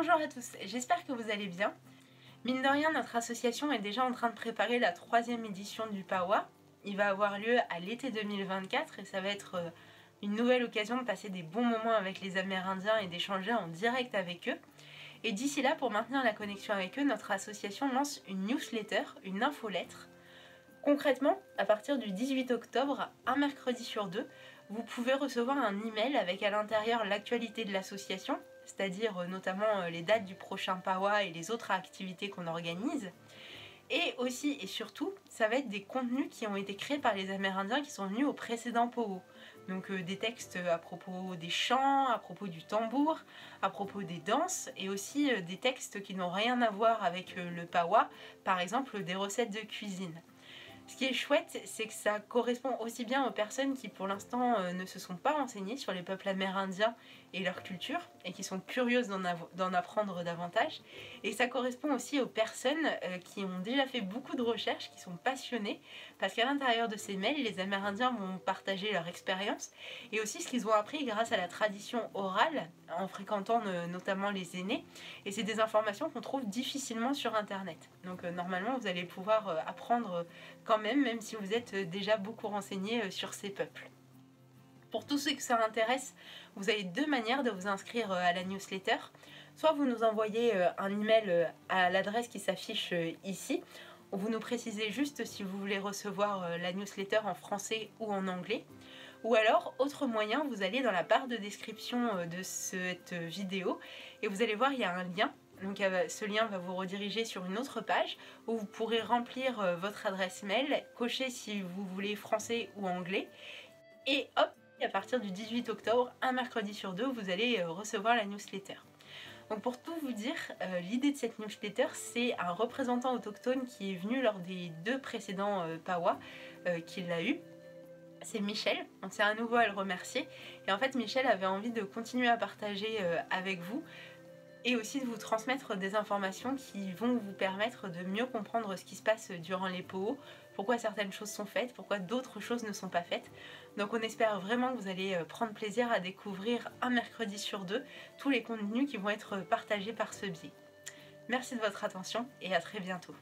Bonjour à tous, j'espère que vous allez bien. Mine de rien, notre association est déjà en train de préparer la 3e édition du PAWA. Il va avoir lieu à l'été 2024 et ça va être une nouvelle occasion de passer des bons moments avec les Amérindiens et d'échanger en direct avec eux. Et d'ici là, pour maintenir la connexion avec eux, notre association lance une newsletter, une infolettre. Concrètement, à partir du 18 octobre, un mercredi sur deux, vous pouvez recevoir un email avec à l'intérieur l'actualité de l'association, c'est-à-dire notamment les dates du prochain PAWA et les autres activités qu'on organise. Et aussi et surtout, ça va être des contenus qui ont été créés par les Amérindiens qui sont venus au précédent POWO. Donc des textes à propos des chants, à propos du tambour, à propos des danses, et aussi des textes qui n'ont rien à voir avec le PAWA, par exemple des recettes de cuisine. Ce qui est chouette, c'est que ça correspond aussi bien aux personnes qui pour l'instant ne se sont pas renseignées sur les peuples amérindiens et leur culture et qui sont curieuses d'en apprendre davantage. Et ça correspond aussi aux personnes qui ont déjà fait beaucoup de recherches, qui sont passionnées, parce qu'à l'intérieur de ces mails, les Amérindiens vont partager leur expérience et aussi ce qu'ils ont appris grâce à la tradition orale, en fréquentant notamment les aînés. Et c'est des informations qu'on trouve difficilement sur Internet. Donc normalement, vous allez pouvoir apprendre quand même si vous êtes déjà beaucoup renseigné sur ces peuples. Pour tous ceux que ça intéresse, vous avez deux manières de vous inscrire à la newsletter. Soit vous nous envoyez un email à l'adresse qui s'affiche ici, où vous nous précisez juste si vous voulez recevoir la newsletter en français ou en anglais. Ou alors, autre moyen, vous allez dans la barre de description de cette vidéo et vous allez voir, il y a un lien. Donc ce lien va vous rediriger sur une autre page où vous pourrez remplir votre adresse mail, cocher si vous voulez français ou anglais. Et hop, à partir du 18 octobre, un mercredi sur deux, vous allez recevoir la newsletter. Donc pour tout vous dire, l'idée de cette newsletter, c'est un représentant autochtone qui est venu lors des deux précédents PAWA qui l'a eu. C'est Michel, on tient à nouveau à le remercier. Et en fait, Michel avait envie de continuer à partager avec vous et aussi de vous transmettre des informations qui vont vous permettre de mieux comprendre ce qui se passe durant les POWO, pourquoi certaines choses sont faites, pourquoi d'autres choses ne sont pas faites. Donc on espère vraiment que vous allez prendre plaisir à découvrir un mercredi sur deux tous les contenus qui vont être partagés par ce biais. Merci de votre attention et à très bientôt.